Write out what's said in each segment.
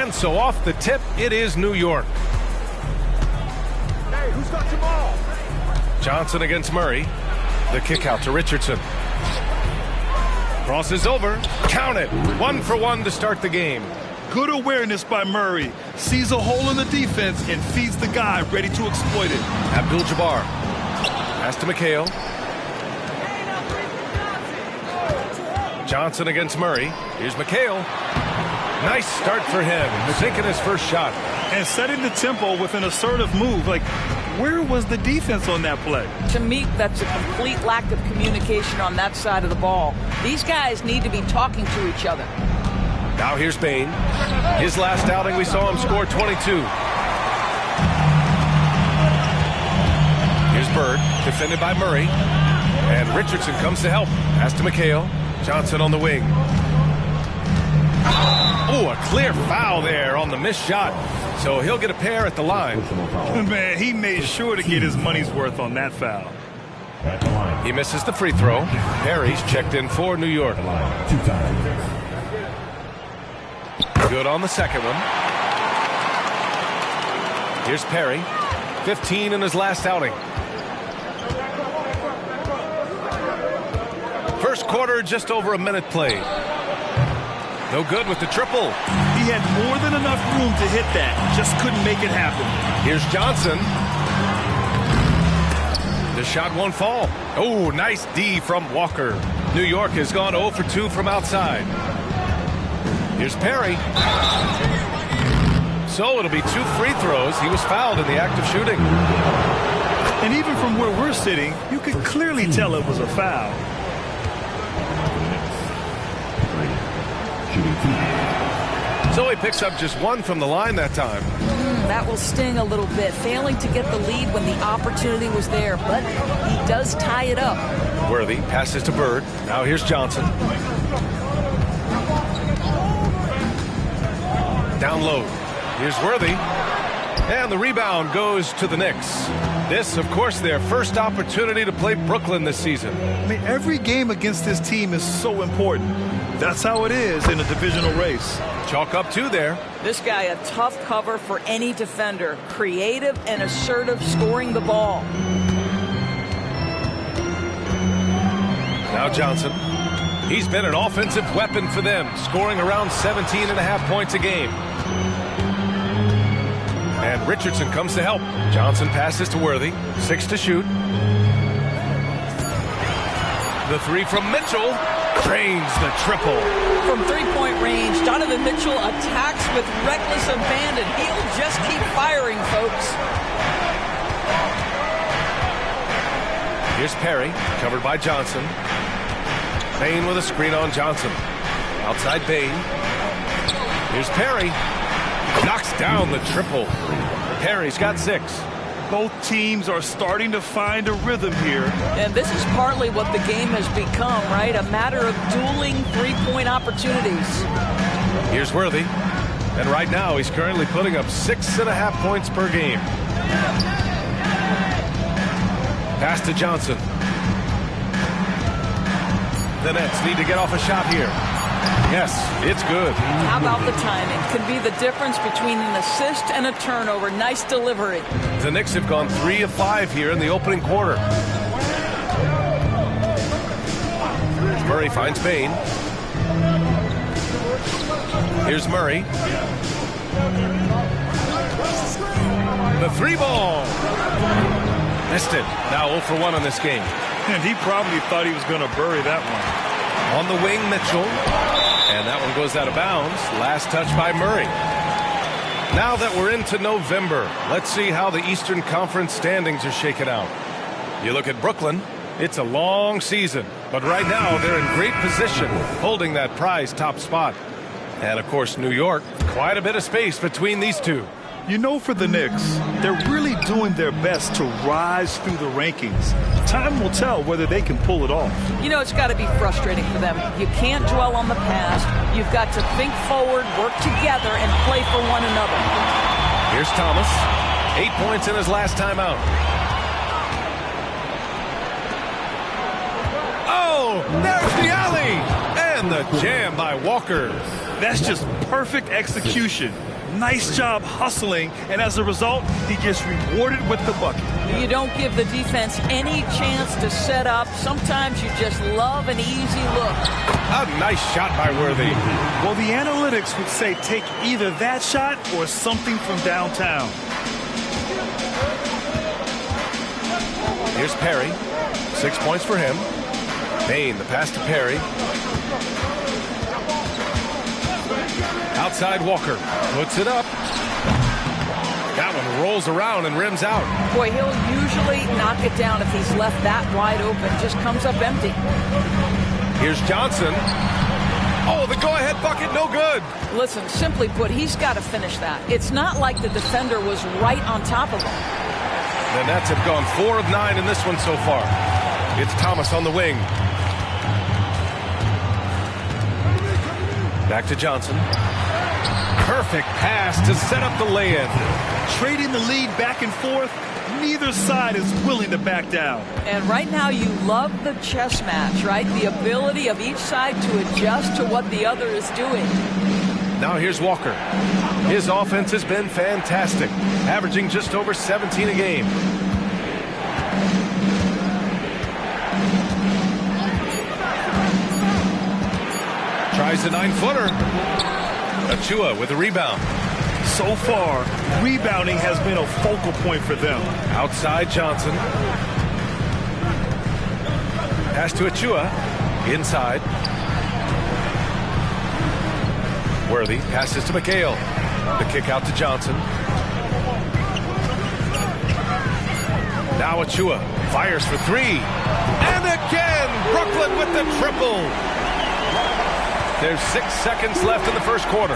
And so off the tip, it is New York. Hey, who's got your ball? Johnson against Murray. The kick out to Richardson. Crosses over. Count it. 1 for 1 to start the game. Good awareness by Murray. Sees a hole in the defense and feeds the guy ready to exploit it. Abdul-Jabbar. Pass to McHale. Johnson against Murray. Here's McHale. Nice start for him. Sinking his first shot. And setting the tempo with an assertive move. Like, where was the defense on that play? To me, that's a complete lack of communication on that side of the ball. These guys need to be talking to each other. Now here's Bain. His last outing, we saw him score 22. Here's Bird, defended by Murray. And Richardson comes to help. Pass to McHale. Johnson on the wing. Oh, a clear foul there on the missed shot. So he'll get a pair at the line. Man, he made sure to get his money's worth on that foul. He misses the free throw. Perry's checked in for New York. Good on the second one. Here's Perry. 15 in his last outing. First quarter, just over a minute played. No good with the triple. He had more than enough room to hit that. Just couldn't make it happen. Here's Johnson. The shot won't fall. Oh, nice D from Walker. New York has gone 0 for 2 from outside. Here's Perry. So it'll be 2 free throws. He was fouled in the act of shooting. And even from where we're sitting, you could clearly tell it was a foul. So he picks up just 1 from the line that time. That will sting a little bit, failing to get the lead when the opportunity was there, but he does tie it up. Worthy passes to Bird. Now here's Johnson. Down low. Here's Worthy. And the rebound goes to the Knicks. This, of course, their first opportunity to play Brooklyn this season. I mean, every game against this team is so important. That's how it is in a divisional race. Chalk up 2 there. This guy, a tough cover for any defender. Creative and assertive, scoring the ball. Now Johnson. He's been an offensive weapon for them, scoring around 17.5 points a game. And Richardson comes to help. Johnson passes to Worthy. 6 to shoot. The 3 from Mitchell. Drains the triple. From three-point range, Donovan Mitchell attacks with reckless abandon. He'll just keep firing, folks. Here's Perry, covered by Johnson. Bain with a screen on Johnson. Outside Bain. Here's Perry. Knocks down the triple. Perry's got 6. Both teams are starting to find a rhythm here. And this is partly what the game has become, right? A matter of dueling three-point opportunities. Here's Worthy. And right now, he's currently putting up 6.5 points per game. Pass to Johnson. The Nets need to get off a shot here. Yes, it's good. How about the timing? Could be the difference between an assist and a turnover. Nice delivery. The Knicks have gone 3 of 5 here in the opening quarter. Murray finds Bain. Here's Murray. The 3 ball. Missed it. Now 0 for 1 in this game. And he probably thought he was going to bury that one. On the wing, Mitchell. And that one goes out of bounds. Last touch by Murray. Now that we're into November, let's see how the Eastern Conference standings are shaken out. You look at Brooklyn, it's a long season. But right now, they're in great position, holding that prize top spot. And, of course, New York, quite a bit of space between these two. You know, for the Knicks, they're really doing their best to rise through the rankings. Time will tell whether they can pull it off. You know, it's got to be frustrating for them. You can't dwell on the past. You've got to think forward, work together, and play for one another. Here's Thomas. 8 points in his last time out. Oh, there's the alley! And the jam by Walker. That's just perfect execution. Nice job hustling, and as a result, he gets rewarded with the bucket. You don't give the defense any chance to set up. Sometimes you just love an easy look. A nice shot by Worthy. Well, the analytics would say take either that shot or something from downtown. Here's Perry. 6 points for him. Payne, the pass to Perry. Outside Walker. Puts it up. That one rolls around and rims out. Boy, he'll usually knock it down if he's left that wide open. Just comes up empty. Here's Johnson. Oh, the go-ahead bucket, no good. Listen, simply put, he's got to finish that. It's not like the defender was right on top of him. The Nets have gone 4 of 9 in this one so far. It's Thomas on the wing. Back to Johnson. Perfect pass to set up the lay-in. Trading the lead back and forth, neither side is willing to back down. And right now you love the chess match, right? The ability of each side to adjust to what the other is doing. Now here's Walker. His offense has been fantastic, averaging just over 17 a game. Tries a 9-footer. Achua with a rebound. So far, rebounding has been a focal point for them. Outside Johnson. Pass to Achua. Inside. Worthy passes to McHale. The kick out to Johnson. Now Achua fires for 3. And again, Brooklyn with the triple. There's 6 seconds left in the first quarter.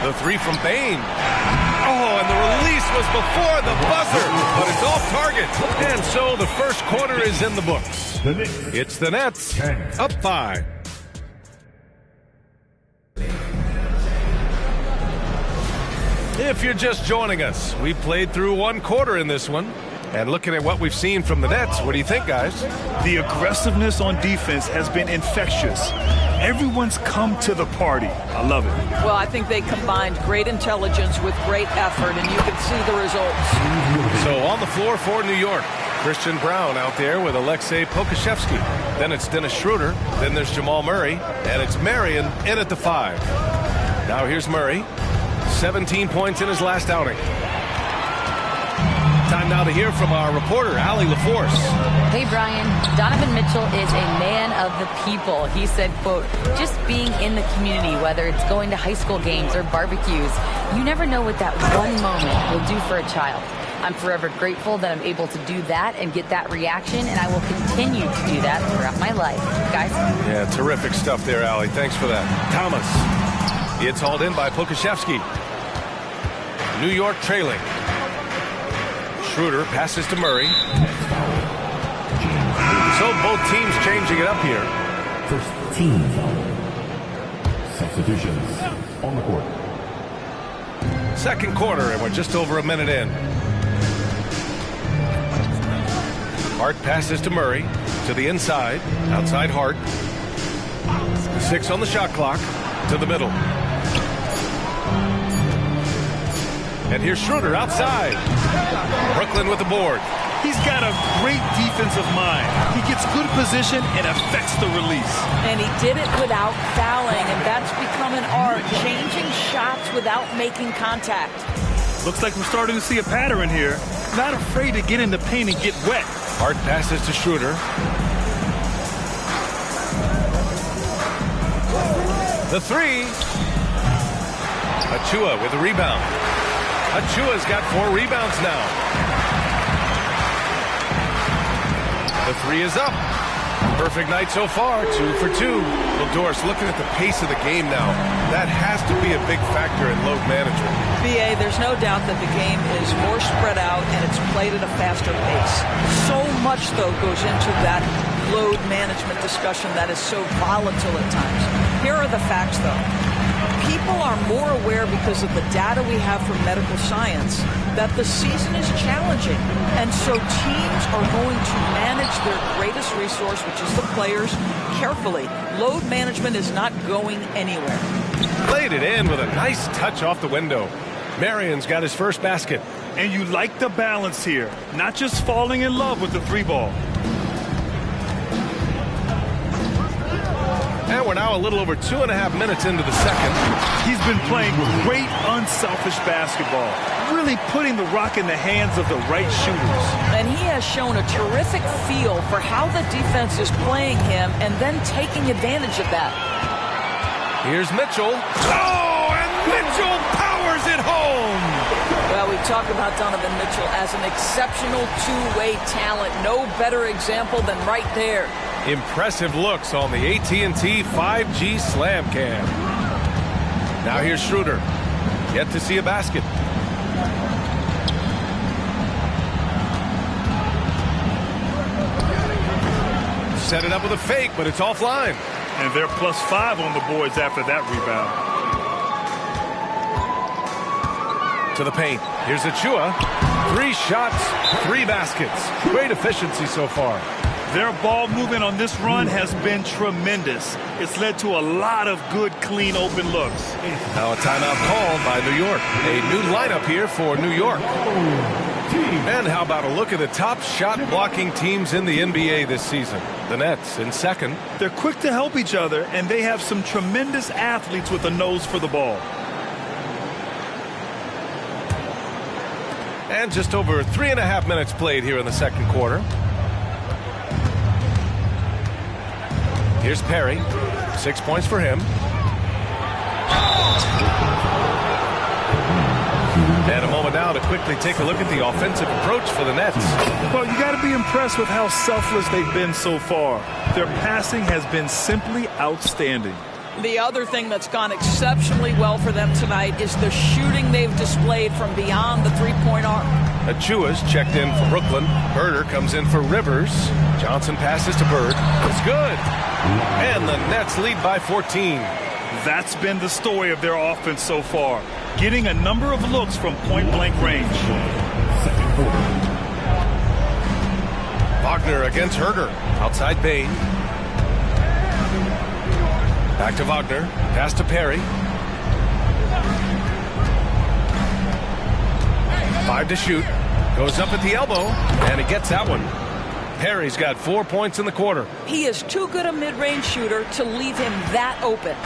The 3 from Payne. Oh, and the release was before the buzzer, but it's off target. And so the first quarter is in the books. It's the Nets up 5. If you're just joining us, we played through 1 quarter in this one. And looking at what we've seen from the Nets, what do you think, guys? The aggressiveness on defense has been infectious. Everyone's come to the party. I love it. Well, I think they combined great intelligence with great effort, and you can see the results. So on the floor for New York, Christian Brown out there with Alexei Pokusevski. Then it's Dennis Schroeder. Then there's Jamal Murray. And it's Marion in at the 5. Now here's Murray. 17 points in his last outing. Time now to hear from our reporter, Allie LaForce. Hey, Brian. Donovan Mitchell is a man of the people. He said, quote, just being in the community, whether it's going to high school games or barbecues, you never know what that one moment will do for a child. I'm forever grateful that I'm able to do that and get that reaction, and I will continue to do that throughout my life. Guys? Yeah, terrific stuff there, Allie. Thanks for that. Thomas. It's hauled in by Pokusevski. New York trailing. Schroeder passes to Murray. So both teams changing it up here. First team substitutions on the court. Second quarter, and we're just over a minute in. Hart passes to Murray. To the inside. Outside Hart. 6 on the shot clock. To the middle. And here's Schroeder outside. Brooklyn with the board. He's got a great defensive mind. He gets good position and affects the release. And he did it without fouling, and that's become an art, changing shots without making contact. Looks like we're starting to see a pattern here. Not afraid to get in the paint and get wet. Hart passes to Schroeder. The 3. Achua with the rebound. Achua's got 4 rebounds now. The 3 is up. Perfect night so far, 2 for 2. Well, Doris, looking at the pace of the game now, that has to be a big factor in load management. BA, there's no doubt that the game is more spread out and it's played at a faster pace. So much, though, goes into that load management discussion that is so volatile at times. Here are the facts, though. People are more aware because of the data we have from medical science that the season is challenging. And so teams are going to manage their greatest resource, which is the players, carefully. Load management is not going anywhere. Played it in with a nice touch off the window. Marion's got his first basket. And you like the balance here, not just falling in love with the three ball. And we're now a little over 2.5 minutes into the second. He's been playing great unselfish basketball, really putting the rock in the hands of the right shooters. And he has shown a terrific feel for how the defense is playing him and then taking advantage of that. Here's Mitchell. Oh, and Mitchell powers it home. Well, we talk about Donovan Mitchell as an exceptional two-way talent. No better example than right there. Impressive looks on the AT&T 5G Slam Cam. Now here's Schroeder. Yet to see a basket. Set it up with a fake, but it's offline. And they're +5 on the boards after that rebound. To the paint. Here's Achua. 3 shots, 3 baskets. Great efficiency so far. Their ball movement on this run has been tremendous. It's led to a lot of good, clean, open looks. Now a timeout called by New York. A new lineup here for New York. And how about a look at the top shot-blocking teams in the NBA this season? The Nets in second. They're quick to help each other, and they have some tremendous athletes with a nose for the ball. And just over 3.5 minutes played here in the second quarter. Here's Perry. 6 points for him. And a moment now to quickly take a look at the offensive approach for the Nets. Well, you got to be impressed with how selfless they've been so far. Their passing has been simply outstanding. The other thing that's gone exceptionally well for them tonight is the shooting they've displayed from beyond the three-point arc. Achua's checked in for Brooklyn. Birder comes in for Rivers. Johnson passes to Bird. It's good. And the Nets lead by 14. That's been the story of their offense so far, getting a number of looks from point-blank range. Wagner against Herder. Outside Bain. Back to Wagner. Pass to Perry. 5 to shoot. Goes up at the elbow. And he gets that one. Perry's got 4 points in the quarter. He is too good a mid-range shooter to leave him that open.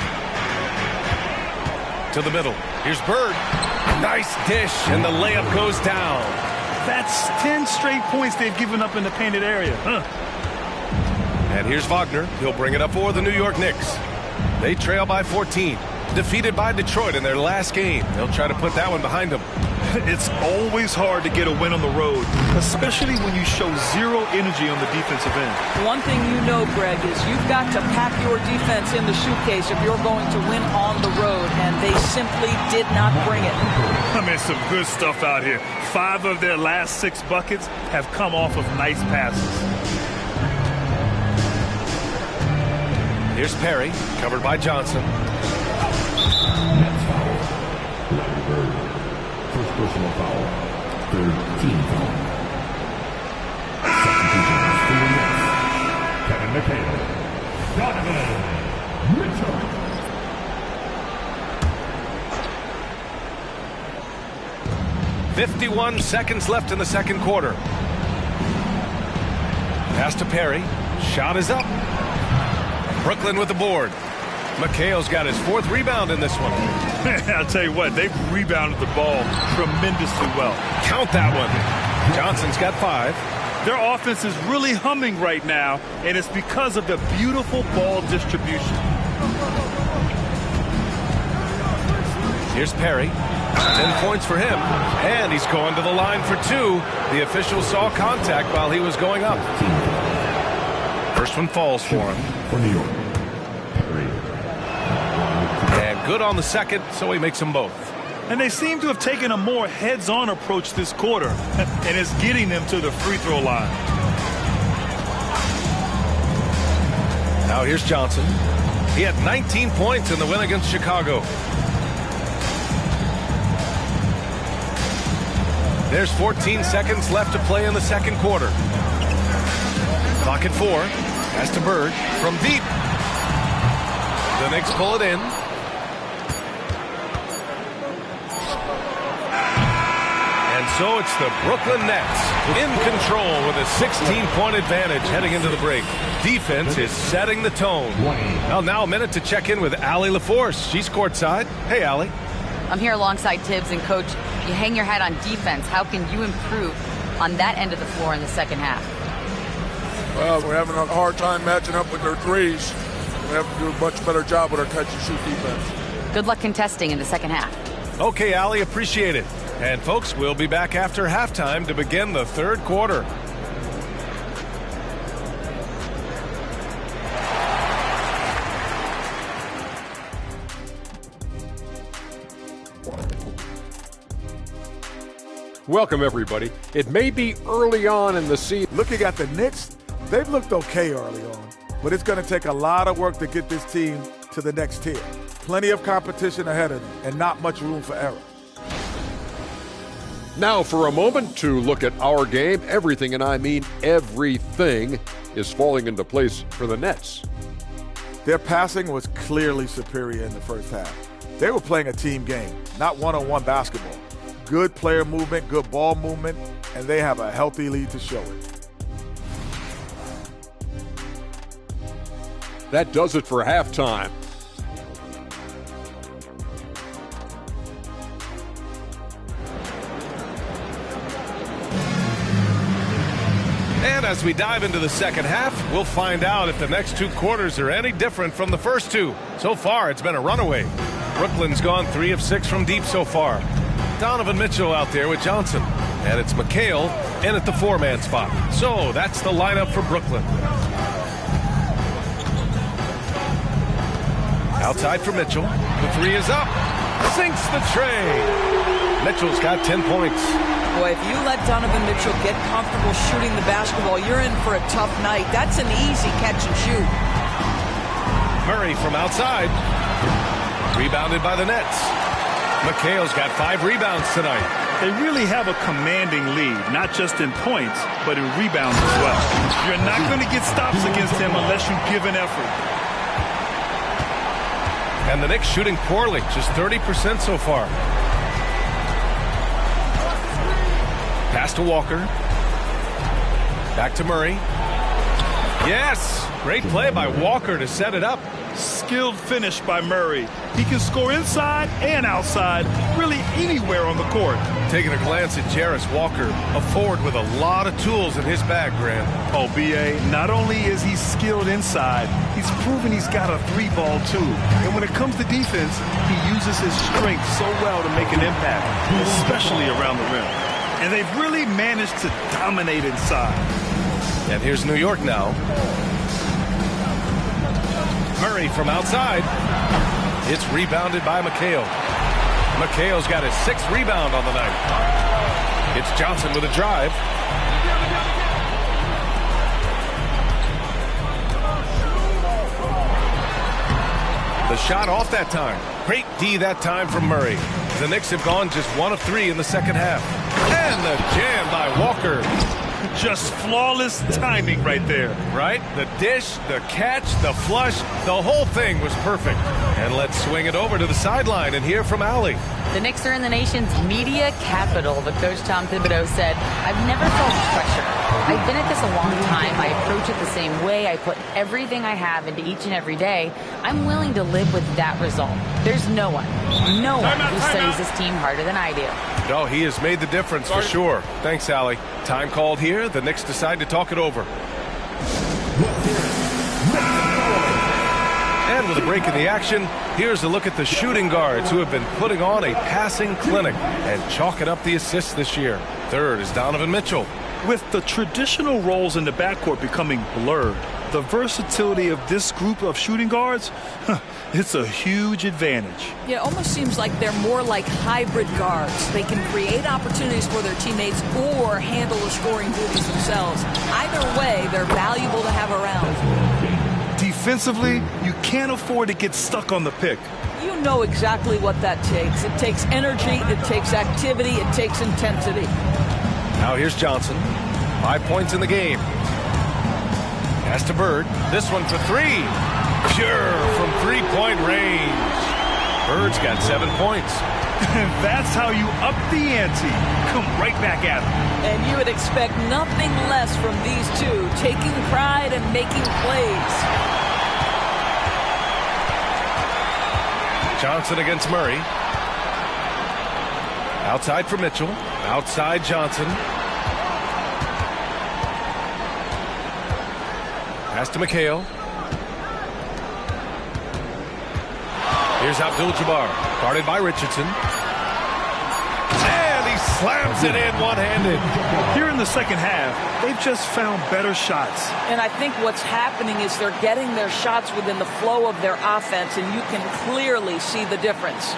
To the middle. Here's Bird. Nice dish. And the layup goes down. That's 10 straight points they've given up in the painted area. And here's Wagner. He'll bring it up for the New York Knicks. They trail by 14. Defeated by Detroit in their last game. They'll try to put that one behind them. It's always hard to get a win on the road, especially when you show zero energy on the defensive end. One thing you know, Greg, is you've got to pack your defense in the suitcase if you're going to win on the road, and they simply did not bring it. I mean, some good stuff out here. 5 of their last 6 buckets have come off of nice passes. Here's Perry, covered by Johnson. First personal foul. Third team foul. Substitutions for the Nets. Kevin McHale. Donovan Mitchell. .51 seconds left in the second quarter. Pass to Perry. Shot is up. Brooklyn with the board. McHale's got his 4th rebound in this one. I'll tell you what, they've rebounded the ball tremendously well. Count that one. Johnson's got 5. Their offense is really humming right now, and it's because of the beautiful ball distribution. Here's Perry. 10 points for him. And he's going to the line for 2. The official saw contact while he was going up. First one falls for him. For New York. And good on the second, so he makes them both. And they seem to have taken a more heads-on approach this quarter, and it's getting them to the free throw line. Now here's Johnson. He had 19 points in the win against Chicago. There's 14 seconds left to play in the second quarter. Clock at 4. Pass to Bird from deep. The Knicks pull it in. And so it's the Brooklyn Nets in control with a 16-point advantage heading into the break. Defense is setting the tone. Well, now a minute to check in with Allie LaForce. She's courtside. Hey, Allie. I'm here alongside Tibbs, and Coach, you hang your hat on defense. How can you improve on that end of the floor in the second half? Well, we're having a hard time matching up with their threes. We have to do a much better job with our catch-and-shoot defense. Good luck contesting in the second half. Okay, Allie, appreciate it. And, folks, we'll be back after halftime to begin the third quarter. Welcome, everybody. It may be early on in the season. Looking at the Knicks, they've looked okay early on, but it's going to take a lot of work to get this team to the next tier. Plenty of competition ahead of them and not much room for error. Now for a moment to look at our game. Everything, and I mean everything, is falling into place for the Nets. Their passing was clearly superior in the first half. They were playing a team game, not one-on-one basketball. Good player movement, good ball movement, and they have a healthy lead to show it. That does it for halftime. And as we dive into the second half, we'll find out if the next two quarters are any different from the first two. So far, it's been a runaway. Brooklyn's gone 3 of 6 from deep so far. Donovan Mitchell out there with Johnson. And it's McHale in at the 4-man spot. So that's the lineup for Brooklyn. Outside for Mitchell. The 3 is up. Sinks the tray. Mitchell's got 10 points. Boy, if you let Donovan Mitchell get comfortable shooting the basketball, you're in for a tough night. That's an easy catch and shoot. Murray from outside. Rebounded by the Nets. McHale's got 5 rebounds tonight. They really have a commanding lead, not just in points, but in rebounds as well. You're not going to get stops against him unless you give an effort. And the Knicks shooting poorly, just 30% so far. Pass to Walker. Back to Murray. Yes! Great play by Walker to set it up. Skilled finish by Murray. He can score inside and outside, really anywhere on the court. Taking a glance at Jarris Walker, a forward with a lot of tools in his bag, Grant. Oh, B.A., not only is he skilled inside, he's proven he's got a 3-ball too. And when it comes to defense, he uses his strength so well to make an impact, especially around the rim. And they've really managed to dominate inside. And here's New York now. Murray from outside. It's rebounded by McHale. McHale's got his 6th rebound on the night. It's Johnson with a drive. The shot off that time. Great D that time from Murray. The Knicks have gone just 1 of 3 in the second half. And the jam by Walker. Just flawless timing right there. Right? The dish, the catch, the flush, the whole thing was perfect. And let's swing it over to the sideline and hear from Allie. The Knicks are in the nation's media capital, but Coach Tom Thibodeau said, I've never felt pressure. I've been at this a long time. I approach it the same way. I put everything I have into each and every day. I'm willing to live with that result. There's no one who studies this team harder than I do. No, he has made the difference for sure. Thanks, Allie. Time called here. The Knicks decide to talk it over. And with a break in the action, here's a look at the shooting guards who have been putting on a passing clinic and chalking up the assists this year. Third is Donovan Mitchell. With the traditional roles in the backcourt becoming blurred, the versatility of this group of shooting guards, it's a huge advantage. Yeah, it almost seems like they're more like hybrid guards. They can create opportunities for their teammates or handle the scoring duties themselves. Either way, they're valuable to have around. Defensively, you can't afford to get stuck on the pick. You know exactly what that takes. It takes energy, it takes activity, it takes intensity. Now here's Johnson. 5 points in the game. Pass to Bird. This one for 3. Pure from 3-point range. Bird's got 7 points. That's how you up the ante. Come right back at them. And you would expect nothing less from these two, taking pride and making plays. Johnson against Murray. Outside for Mitchell. Outside Johnson. Pass to McHale. Here's Abdul-Jabbar, guarded by Richardson. And he slams it in one-handed. Here in the second half, they've just found better shots. And I think what's happening is they're getting their shots within the flow of their offense, and you can clearly see the difference.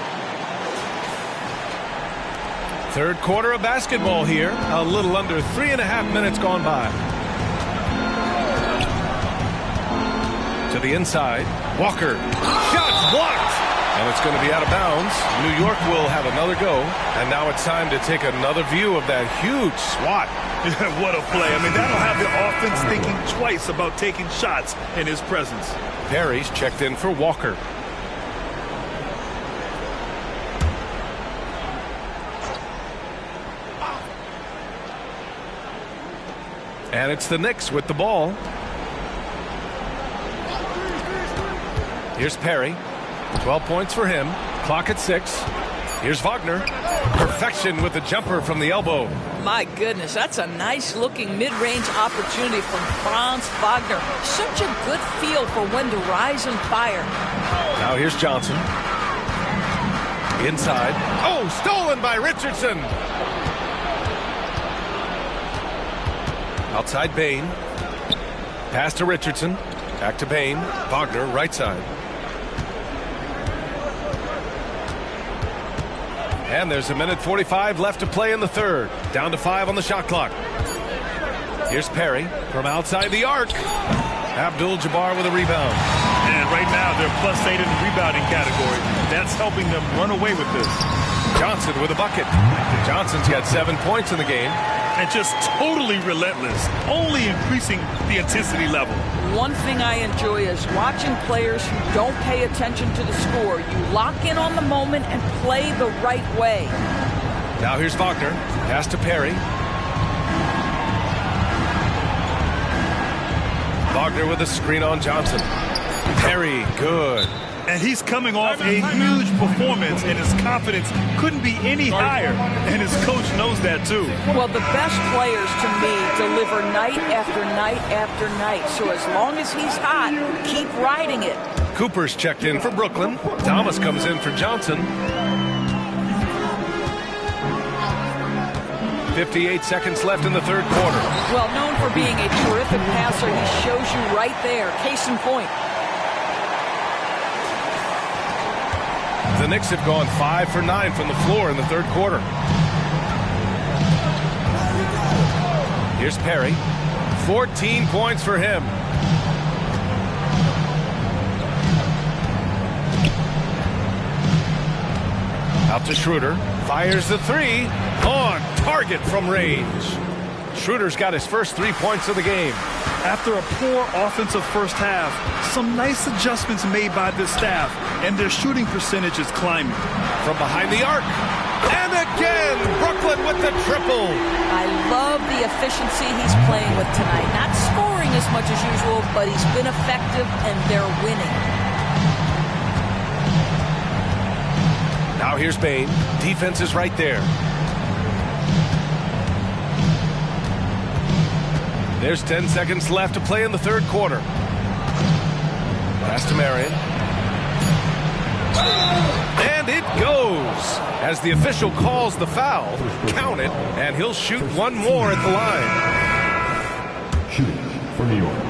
Third quarter of basketball here. A little under 3.5 minutes gone by. To the inside. Walker. Shot blocked. And it's going to be out of bounds. New York will have another go. And now it's time to take another view of that huge swat. What a play. I mean, that'll have the offense thinking twice about taking shots in his presence. Perry's checked in for Walker. And it's the Knicks with the ball. Here's Perry. 12 points for him. Clock at 6. Here's Wagner. Perfection with the jumper from the elbow. My goodness, that's a nice-looking mid-range opportunity from Franz Wagner. Such a good feel for when to rise and fire. Now here's Johnson. Inside. Oh, stolen by Richardson. Outside Bain. Pass to Richardson. Back to Bain. Wagner, right side. And there's 1:45 left to play in the third. Down to 5 on the shot clock. Here's Perry from outside the arc. Abdul-Jabbar with a rebound. And right now they're +8 in the rebounding category. That's helping them run away with this. Johnson with a bucket. Johnson's got 7 points in the game. And just totally relentless, only increasing the intensity level. One thing I enjoy is watching players who don't pay attention to the score. You lock in on the moment and play the right way. Now here's Wagner. Pass to Perry. Wagner with a screen on Johnson. Perry, good. And he's coming off a huge performance, and his confidence couldn't be any higher. And his coach knows that, too. Well, the best players, to me, deliver night after night after night. So as long as he's hot, keep riding it. Cooper's checked in for Brooklyn. Thomas comes in for Johnson. 58 seconds left in the third quarter. Well, known for being a terrific passer, he shows you right there. Case in point. The Knicks have gone 5 for 9 from the floor in the third quarter. Here's Perry. 14 points for him. Out to Schroeder. Fires the three. On target from range. Schroeder's got his first 3 points of the game. After a poor offensive first half, some nice adjustments made by this staff, and their shooting percentage is climbing. From behind the arc. And again, Brooklyn with the triple. I love the efficiency he's playing with tonight. Not scoring as much as usual, but he's been effective, and they're winning. Now here's Bain. Defense is right there. There's 10 seconds left to play in the third quarter. Pass to Marion. And it goes. As the official calls the foul, count it, and he'll shoot one more at the line. Shooting for New York.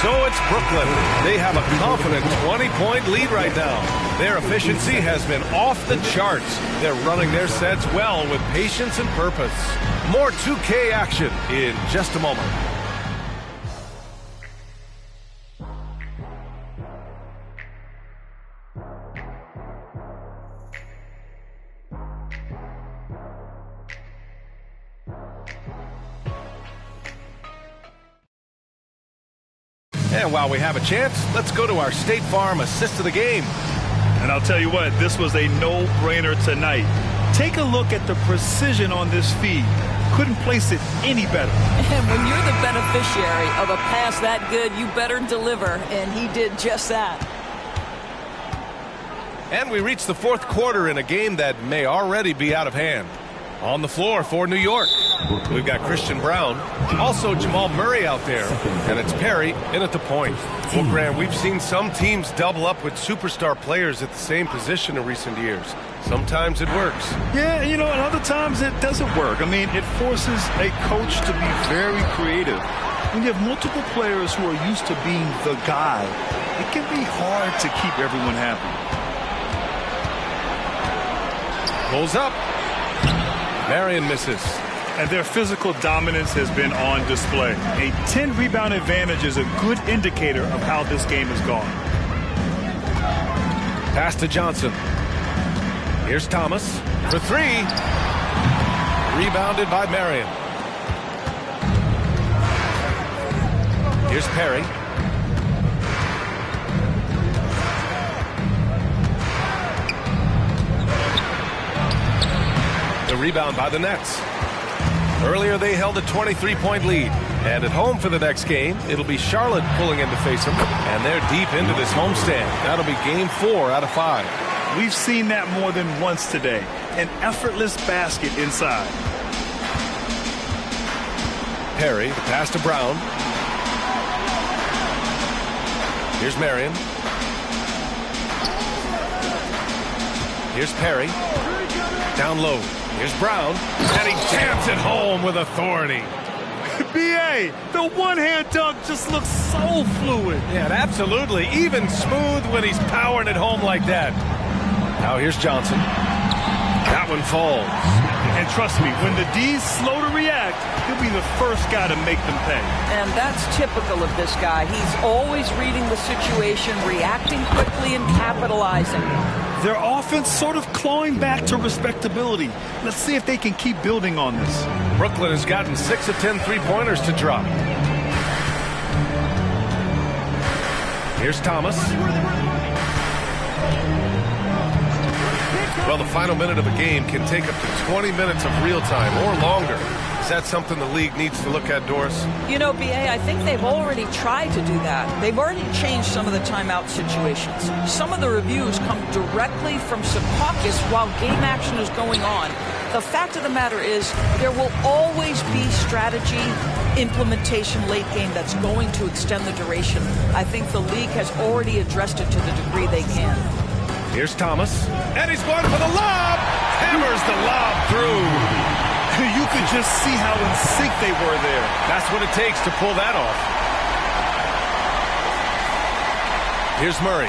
So it's Brooklyn. They have a confident 20-point lead right now. Their efficiency has been off the charts. They're running their sets well with patience and purpose. More 2K action in just a moment. And while we have a chance, let's go to our State Farm assist of the game. And I'll tell you what, this was a no-brainer tonight. Take a look at the precision on this feed. Couldn't place it any better. And when you're the beneficiary of a pass that good, you better deliver, and he did just that. And we reach the fourth quarter in a game that may already be out of hand. On the floor for New York, we've got Christian Brown, also Jamal Murray out there, and it's Perry in at the point. Well, Grant, we've seen some teams double up with superstar players at the same position in recent years. Sometimes it works. Yeah, and other times it doesn't work. I mean, it forces a coach to be very creative. When you have multiple players who are used to being the guy, it can be hard to keep everyone happy. Pulls up. Marion misses. And their physical dominance has been on display. A 10-rebound advantage is a good indicator of how this game has gone. Pass to Johnson. Here's Thomas for three. Rebounded by Marion. Here's Perry. The rebound by the Nets. Earlier they held a 23-point lead. And at home for the next game, it'll be Charlotte pulling in to face them. And they're deep into this homestand. That'll be game 4 out of 5. We've seen that more than once today. An effortless basket inside. Perry, pass to Brown. Here's Marion. Here's Perry. Down low. Here's Brown. And he jams it home with authority. B.A., the one-hand dunk just looks so fluid. Yeah, absolutely. Even smooth when he's powering it home like that. Now here's Johnson. That one falls. And trust me, when the D's slow to react, he'll be the first guy to make them pay. And that's typical of this guy. He's always reading the situation, reacting quickly and capitalizing. Their offense sort of clawing back to respectability. Let's see if they can keep building on this. Brooklyn has gotten 6 of 10 three-pointers to drop. Here's Thomas. Well, the final minute of a game can take up to 20 minutes of real time or longer. Is that something the league needs to look at, Doris? You know, B.A., I think they've already tried to do that. They've already changed some of the timeout situations. Some of the reviews come directly from Secaucus while game action is going on. The fact of the matter is there will always be strategy implementation late game that's going to extend the duration. I think the league has already addressed it to the degree they can. Here's Thomas. And he's going for the lob. Hammers the lob through. You could just see how in sync they were there. That's what it takes to pull that off. Here's Murray.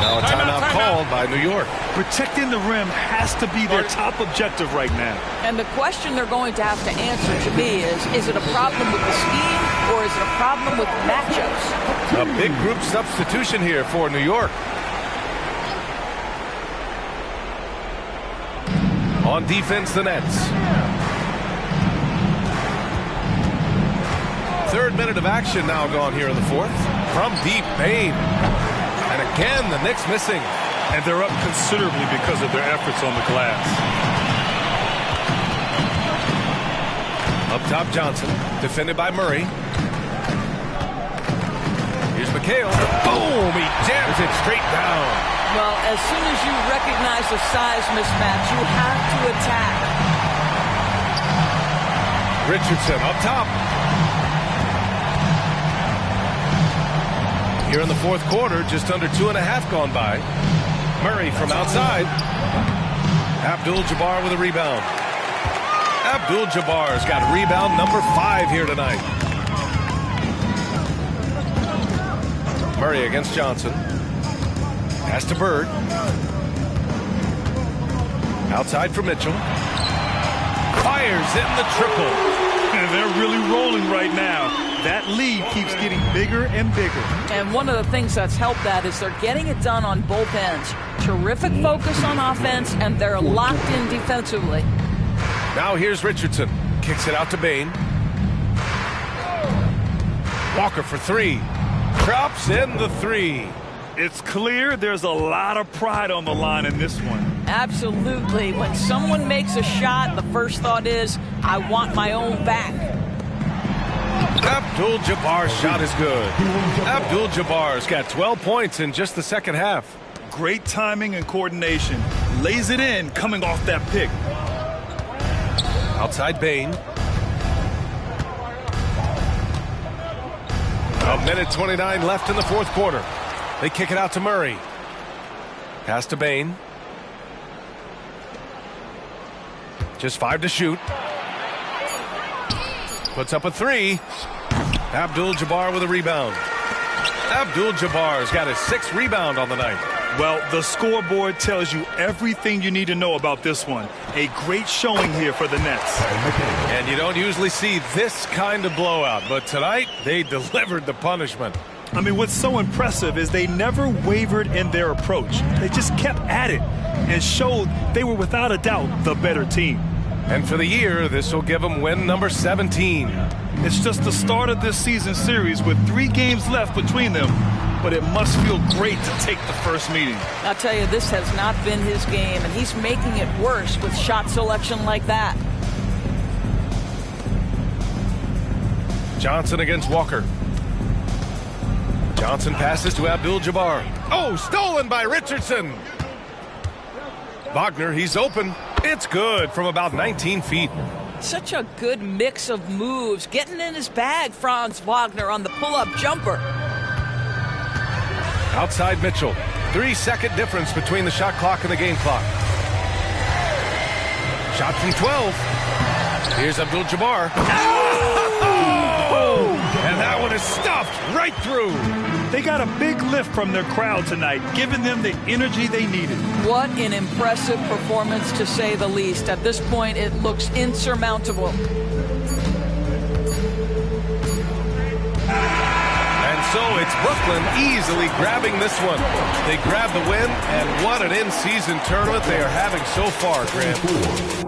Now a timeout called by New York. Protecting the rim has to be their top objective right now. And the question they're going to have to answer to me is it a problem with the scheme or is it a problem with the matchups? A big group substitution here for New York. On defense, the Nets. Third minute of action now gone here in the fourth. From deep, Bain. And again, the Knicks missing. And they're up considerably because of their efforts on the glass. Up top, Johnson. Defended by Murray. Here's McHale. Boom! He jams it straight down. Well, as soon as you recognize the size mismatch, you have to attack. Richardson up top. Here in the fourth quarter, just under 2.5 gone by. Murray from outside. Abdul-Jabbar with a rebound. Abdul-Jabbar's got rebound number 5 here tonight. Murray against Johnson. Pass to Bird. Outside for Mitchell. Fires in the triple. And they're really rolling right now. That lead keeps getting bigger and bigger. And one of the things that's helped that is they're getting it done on both ends. Terrific focus on offense, and they're locked in defensively. Now here's Richardson. Kicks it out to Bain. Walker for three. Drops in the three. It's clear there's a lot of pride on the line in this one. Absolutely. When someone makes a shot, the first thought is, I want my own back. Abdul-Jabbar's shot is good. Abdul-Jabbar's got 12 points in just the second half. Great timing and coordination. Lays it in coming off that pick. Outside Bain. A minute 29 left in the fourth quarter. They kick it out to Murray. Pass to Bain. Just 5 to shoot. Puts up a three. Abdul-Jabbar with a rebound. Abdul-Jabbar's got his 6th rebound on the night. Well, the scoreboard tells you everything you need to know about this one. A great showing here for the Nets. And you don't usually see this kind of blowout, but tonight they delivered the punishment. I mean, what's so impressive is they never wavered in their approach. They just kept at it and showed they were without a doubt the better team. And for the year, this will give them win number 17. It's just the start of this season series with 3 games left between them, but it must feel great to take the first meeting. I'll tell you, this has not been his game, and he's making it worse with shot selection like that. Johnson against Walker. Johnson passes to Abdul-Jabbar. Oh, stolen by Richardson. Wagner, he's open. It's good from about 19 feet. Such a good mix of moves. Getting in his bag, Franz Wagner, on the pull-up jumper. Outside Mitchell. 3-second difference between the shot clock and the game clock. Shot from 12. Here's Abdul-Jabbar. Oh! And that one is stuffed right through. They got a big lift from their crowd tonight, giving them the energy they needed. What an impressive performance, to say the least. At this point, it looks insurmountable. And so it's Brooklyn easily grabbing this one. They grab the win, and what an in-season tournament they are having so far, Grant.